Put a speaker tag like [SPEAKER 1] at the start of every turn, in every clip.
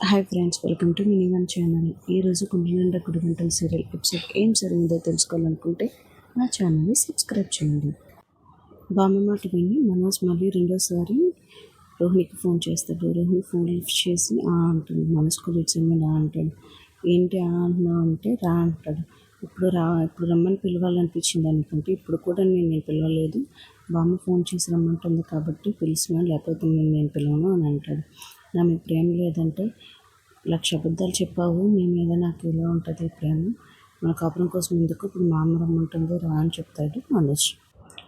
[SPEAKER 1] Hi friends, welcome to mini one channel. ఈరోజు గుండె నిండా గుడి గంటల సీరియల్ ఎపిసోడ్ ఏం జరిగిందో తెలుసుకోవాలనుకుంటే నా ఛానల్ని సబ్స్క్రైబ్ చేయండి. బామ్మ మాట విని మనోజ్ మళ్ళీ రెండోసారి రోహిణికి ఫోన్ చేస్తాడు. రోహిణి ఫోన్ లిఫ్ట్ చేసి అంటుంది. మనోజ్ కూర్చొని అంటాడు. ఏంటి అంటున్నా అంటే రా అంటాడు. ఇప్పుడు రమ్మని పిలవాలనిపించింది అనుకుంటే ఇప్పుడు కూడా నేను పిలవలేదు. బామ్మ ఫోన్ చేసి రమ్మంటుంది కాబట్టి పిలిచినా, లేకపోతే నేను పిలవను అని అంటాడు. నా మీద ప్రేమ లేదంటే 1,00,000 అబద్ధాలు చెప్పావు, నీ మీద నాకు ఇలా ఉంటుంది ప్రేమ, మన కాపురం కోసం ఎందుకు, ఇప్పుడు మా అమ్మ రమ్మంటుంది రా అని చెప్తాడు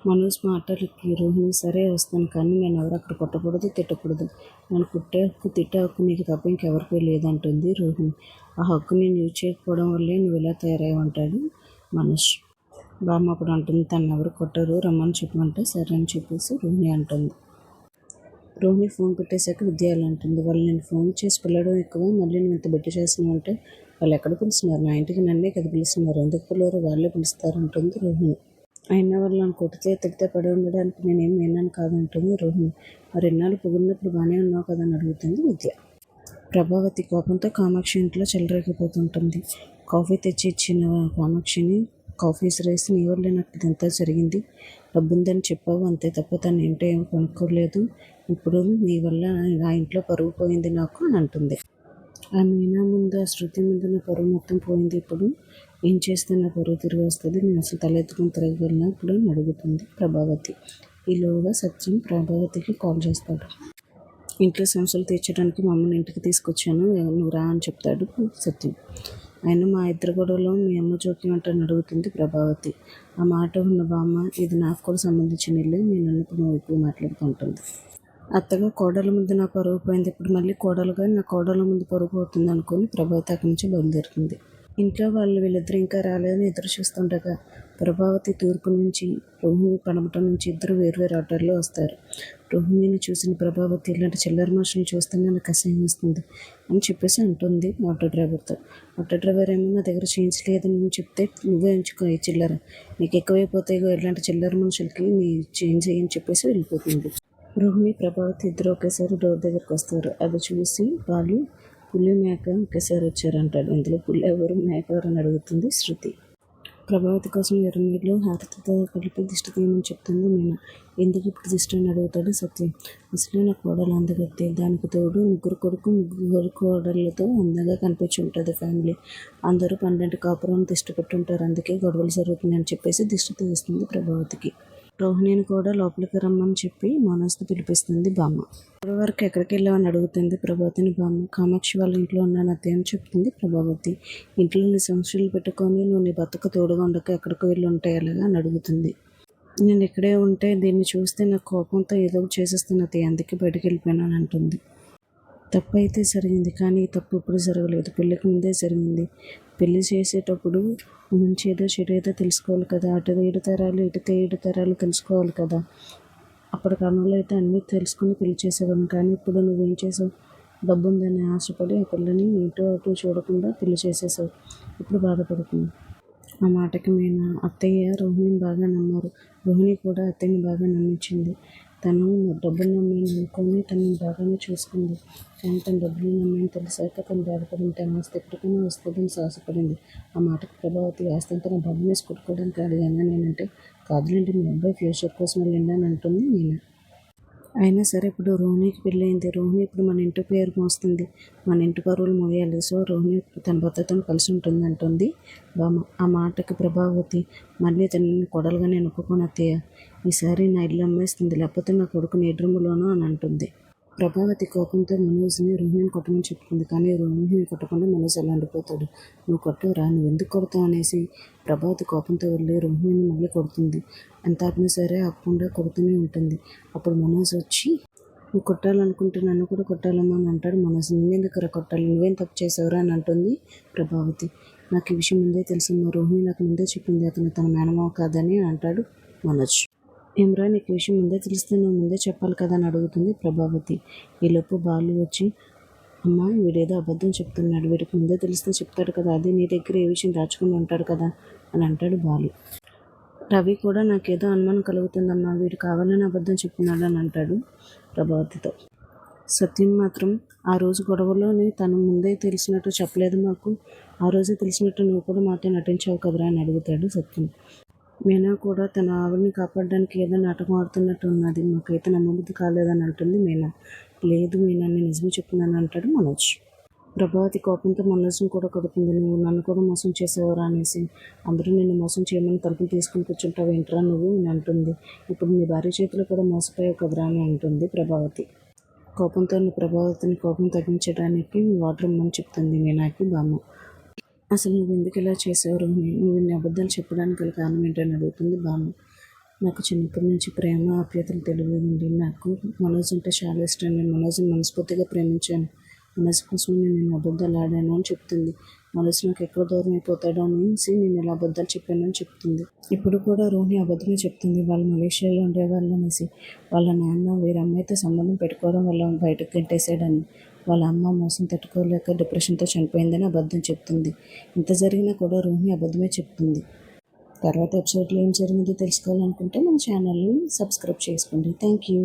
[SPEAKER 1] మనోజ్ మాటలకి రోహిణి సరే వస్తాను, కానీ నేను ఎవరు అక్కడ కొట్టకూడదు, తిట్టకూడదు, నన్ను తిట్టే హక్కు నీకు తప్ప ఇంకెవరికి లేదంటుంది రోహిణి. ఆ హక్కు నేను యూజ్ చేయకపోవడం వల్లే నువ్వు ఇలా తయారయ్యంటాడు మనోజ్. బామ్మ అప్పుడు అంటుంది, తను ఎవరు కొట్టరు, రమ్మని చెప్పమంటే సరే అని చెప్పేసి రోహిణి అంటుంది. రోహిణి ఫోన్ పెట్టేశాక విద్యాలు అంటుంది, వాళ్ళు నేను ఫోన్ చేసి పిల్లడం ఎక్కువ, మళ్ళీ నేను ఇంత బిడ్డ చేస్తున్నావు అంటే వాళ్ళు ఎక్కడ పిలుస్తున్నారు, నా ఇంటికి నన్నే కదా పిలుస్తున్నారు, ఎందుకు పిల్లరు, వాళ్ళే పిలుస్తారు అంటుంది రోహిణి. అయినా వాళ్ళు నన్ను కొట్టితే తిడితే పడి ఉండడానికి నేనేం విన్నాను కాదంటుంది రోహిణి. మరి ఎన్నాళ్ళు పొగిడినప్పుడు బాగానే ఉన్నావు కదా అని అడుగుతుంది విద్య. ప్రభావతి కోపంతో కామాక్షి ఇంట్లో చెలరేగిపోతుంటుంది. కాఫీ తెచ్చి ఇచ్చిన కామాక్షిని కాఫీ విసిరేసి, నీ వల్లే నాకు ఇదంతా జరిగింది, డబ్బుందని చెప్పావు అంతే తప్ప తను ఏంటో ఏమి కొనుక్కోలేదు, ఇప్పుడు నీ వల్ల ఆ ఇంట్లో పరువు పోయింది నాకు అని అంటుంది. ఆ మీనా ముందు, ఆ శృతి ముందు నా పరువు మొత్తం పోయింది, ఇప్పుడు ఏం చేస్తే నా పరువు తిరిగి వస్తుంది, నేను అసలు తలెత్తుకుని తిరగగలను ఇప్పుడు అని అడుగుతుంది ప్రభావతి. ఈలోగా సత్యం ప్రభావతికి కాల్ చేస్తాడు. ఇంట్లో సమస్యలు తీర్చడానికి మా అమ్మని ఇంటికి తీసుకొచ్చాను, నువ్వు రా అని చెప్తాడు సత్యం. ఆయన మా ఇద్దరు గొడవలో మీ అమ్మ జోక్యం అంటాను అడుగుతుంది ప్రభావతి. ఆ మాట ఉన్న బామ్మ, ఇది నాకు కూడా సంబంధించిన ఇల్లు, నేను అన్నప్పుడు నువ్వు ఎక్కువ మాట్లాడుకుంటుంది. అత్తగా కోడల ముందు నా పరువు పోయింది, ఇప్పుడు మళ్ళీ కోడలుగా నా కోడల ముందు పరువు పోతుంది అనుకుని ప్రభావతి అక్కడి నుంచి బయలుదేరుతుంది. ఇంట్లో వీళ్ళిద్దరు ఇంకా రాలేదని ఎదురు చూస్తుండగా ప్రభావతి తూర్పు నుంచి, రోహిణి పడమట నుంచి ఇద్దరు వేర్వేరు ఆటోల్లో వస్తారు. రోహిణిని చూసిన ప్రభావతి, ఇలాంటి చిల్లర మనుషులు చూస్తేనే నాకు అసహ్యం వస్తుంది అని చెప్పేసి అంటుంది ఆటో డ్రైవర్తో. ఆటో డ్రైవర్ ఏమో, నా దగ్గర చేంజ్ లేదని నువ్వు చెప్తే నువ్వే ఉంచుకో ఈ చిల్లర, నీకు ఎక్కువైపోతాయి, ఇలాంటి చిల్లర మనుషులకి నీ చేంజ్ అయ్యని చెప్పేసి వెళ్ళిపోతుంది. రోహిణి ప్రభావతి ఇద్దరు ఒకేసారి డోర్ దగ్గరికి వస్తారు. అది చూసి వాళ్ళు పులి మేక ఒకేసారి వచ్చారంటాడు. ఇందులో పులి ఎవరు, మేక ఎవరు అని అడుగుతుంది శృతి. ప్రభావతి కోసం ఎర్రనీళ్ళు హారతితో కలిపి దిష్టి తీయమని చెప్తుంది మీనా. ఎందుకు ఇప్పుడు దిష్టి అని అడుగుతాడు సత్యం. అసలే నా కోడలు అందగత్తే, దానికి తోడు ముగ్గురు కోడళ్ళతో అందంగా కనిపించి ఉంటుంది ఫ్యామిలీ, అందరూ 12 కాపురం దిష్టి పెట్టుంటారు, అందుకే గొడవలు జరుగుతుంది అని చెప్పేసి దిష్టి తీస్తుంది ప్రభావతికి. రోహిణిని కూడా లోపలికి రమ్మని చెప్పి మనోజ్ని పిలిపిస్తుంది బామ్మ. ఇప్పటి వరకు ఎక్కడికి వెళ్ళామని అడుగుతుంది ప్రభావతిని బామ్మ. కామాక్షి వాళ్ళ ఇంట్లో ఉన్నాను అదే అని చెప్తుంది ప్రభావతి. ఇంట్లో నీ సమస్యలు పెట్టుకొని నువ్వు నీ బతుకు తోడుగా ఉండక ఎక్కడికి వెళ్ళి ఉంటాయి అలాగా అని అడుగుతుంది. నేను ఇక్కడే ఉంటే దీన్ని చూస్తే నాకు కోపంతో ఏదో చేసేస్తున్నది, అందుకే బయటకు వెళ్ళిపోయాను అని అంటుంది. తప్పు అయితే జరిగింది, కానీ ఈ తప్పు ఇప్పుడు జరగలేదు, పెళ్ళికి ముందే జరిగింది. పెళ్లి చేసేటప్పుడు మంచి ఏదో చెడు ఏదో తెలుసుకోవాలి కదా, అటు 7 తరాలు ఇటు 7 తరాలు తెలుసుకోవాలి కదా. అప్పటి కాలంలో అయితే అన్నీ తెలుసుకుని పెళ్లి చేసేవాళ్ళం, కానీ ఇప్పుడు నువ్వేం చేసావు, డబ్బు ఉందని ఆశపడి ఆ పిల్లని ఇటు అటు చూడకుండా పెళ్లి చేసేసావు, ఇప్పుడు బాధపడుతుంది. ఆ మాటకి మీనా అత్తయ్య రోహిణిని బాగా నమ్మారు, రోహిణి కూడా అత్తయ్యని బాగా నమ్మించింది, తను డబ్బులు నమ్మని అనుకొని తనని బాగానే చూసుకుంది, కానీ తను డబ్బులు నమ్మని తెలిసాక తను బాధపడింది, తన ఆస్తి ఎప్పటికైనా వస్తుందని సాహసపడింది. ఆ మాటకు ప్రభావతి, ఆస్తి అంతా నా బాబు వేసి కొట్టుకోవడానికి అడిగాను నేనంటే, కాదులేంటి మీ అబ్బాయి ఫ్యూచర్ కోసం వెళ్ళిందని అంటుంది నేను. అయినా సరే ఇప్పుడు రోహిణికి పెళ్ళయింది, రోహిణి ఇప్పుడు మన ఇంటి పేరు మోస్తుంది, మన ఇంటి పరువులు మోయాలి, సో రోహిణి తన భర్తతో కలిసి ఉంటుంది అంటుంది బామ్మ. ఆ మాటకి ప్రభావతి, మళ్ళీ తనని కొడలుగా నేను ఒప్పుకోను అత్తయ్య, ఈసారి నా ఇల్లు అమ్మేస్తుంది, లేకపోతే నా కొడుకుని ఎడ్రములోనూ అని అంటుంది. ప్రభావతి కోపంతో మనోజ్ని రోహిణిని కొట్టమని చెప్తుంది, కానీ రోహిణిని కొట్టకుండా మనోజ్ అలా అండిపోతాడు. నువ్వు కొట్టవురా, నువ్వు ఎందుకు కొడతావు అనేసి ప్రభావతి కోపంతో వెళ్ళి రోహిణిని మళ్ళీ కొడుతుంది. ఎంత ఆపినా సరే ఆపకుండా కొడుతూనే ఉంటుంది. అప్పుడు మనోజ్ వచ్చి, నువ్వు కొట్టాలనుకుంటే నన్ను కూడా కొట్టాలమ్మా అని అంటాడు మనోజ్. నువ్వెందుకురా కొట్టాలి, నువ్వేం తప్పు చేసావురా అని అంటుంది ప్రభావతి. నాకు ఈ విషయం ముందే తెలుసమ్మా, రోహిణి నాకు ముందే చెప్పింది అతను తన మేనమావ కాదని అంటాడు మనోజ్. ఏమ్రా, నీకు విషయం ముందే తెలిస్తే నువ్వు ముందే చెప్పాలి కదా అని అడుగుతుంది ప్రభావతి. ఈలోపు బాలు వచ్చి, అమ్మ వీడేదో అబద్ధం చెప్తున్నాడు, వీడికి ముందే తెలిస్తే చెప్తాడు కదా, అది నీ దగ్గర ఏ విషయం దాచుకుని ఉంటాడు కదా అని అంటాడు బాలు. రవి కూడా నాకేదో అనుమానం కలుగుతుందమ్మా, వీడు కావాలని అబద్ధం చెప్తున్నాడు అని అంటాడు ప్రభావతితో. సత్యం మాత్రం ఆ రోజు గొడవలోని తను ముందే తెలిసినట్టు చెప్పలేదు మాకు. ఆ రోజే తెలిసినట్టు నువ్వు కూడా మాతో నటించావు కదరా అని అడుగుతాడు సత్యం. మీనా కూడా తన ఆవిడని కాపాడడానికి ఏదో నాటకం ఆడుతున్నట్టు ఉన్నది, మాకైతే నమ్మబుద్ధి కాలేదని అంటుంది మీనా. లేదు మీనా, నేను నిజమే చెప్తున్నాను అంటాడు మనోజ్. ప్రభావతి కోపంతో మనోజ్ని కూడా కొడుతుంది. నువ్వు నన్ను కూడా మోసం చేసేవారా అనేసి. అందరూ నిన్ను మోసం చేయమని తలుపులు తీసుకుని కూర్చుంటావు ఏంట్రా నువ్వు అని అంటుంది. ఇప్పుడు నీ భార్య చేతిలో కూడా మోసపోయావు కదరా అని అంటుంది ప్రభావతి. కోపంతో ఉన్న ప్రభావతిని కోపం తగ్గించడానికి వాటర్ ఇమ్మని చెప్తుంది మీనాకి బామ్మ. అసలు నువ్వు ఎందుకు ఇలా చేసావు రోహిణి, నువ్వు ఇన్ని అబద్ధాలు చెప్పడానికి గల కారణం ఏంటని అడుగుతుంది బామ్మ. నాకు చిన్నప్పటి నుంచి ప్రేమ ఆప్యాయతలు తెలియదు. నాకు మనోజ్ అంటే చాలా ఇష్టం. నేను మనోజ్ని మనస్ఫూర్తిగా ప్రేమించాను. మనోజ్ కోసం నేను అబద్ధాలు ఆడాను అని చెప్తుంది. మనోజ్ నాకు ఎక్కడ దూరం అయిపోతాడో అనేసి నేను ఇలా అబద్ధాలు చెప్పానని చెప్తుంది. ఇప్పుడు కూడా రోహిణి అబద్ధమే చెప్తుంది. వాళ్ళు మలేషియాలో ఉండేవాళ్ళు అనేసి. వాళ్ళ నాన్న వేరే అమ్మాయితో సంబంధం పెట్టుకోవడం వల్ల బయటకు గంటేశాడని. వాళ్ళ అమ్మ మోసం తట్టుకోలేక డిప్రెషన్తో చనిపోయిందని అబద్ధం చెప్తుంది. ఇంత జరిగినా కూడా రోహిణి అబద్ధమే చెప్తుంది. తర్వాత ఎపిసోడ్లో ఏం జరిగిందో తెలుసుకోవాలనుకుంటే మన ఛానల్ని సబ్స్క్రైబ్ చేసుకోండి. Thank you.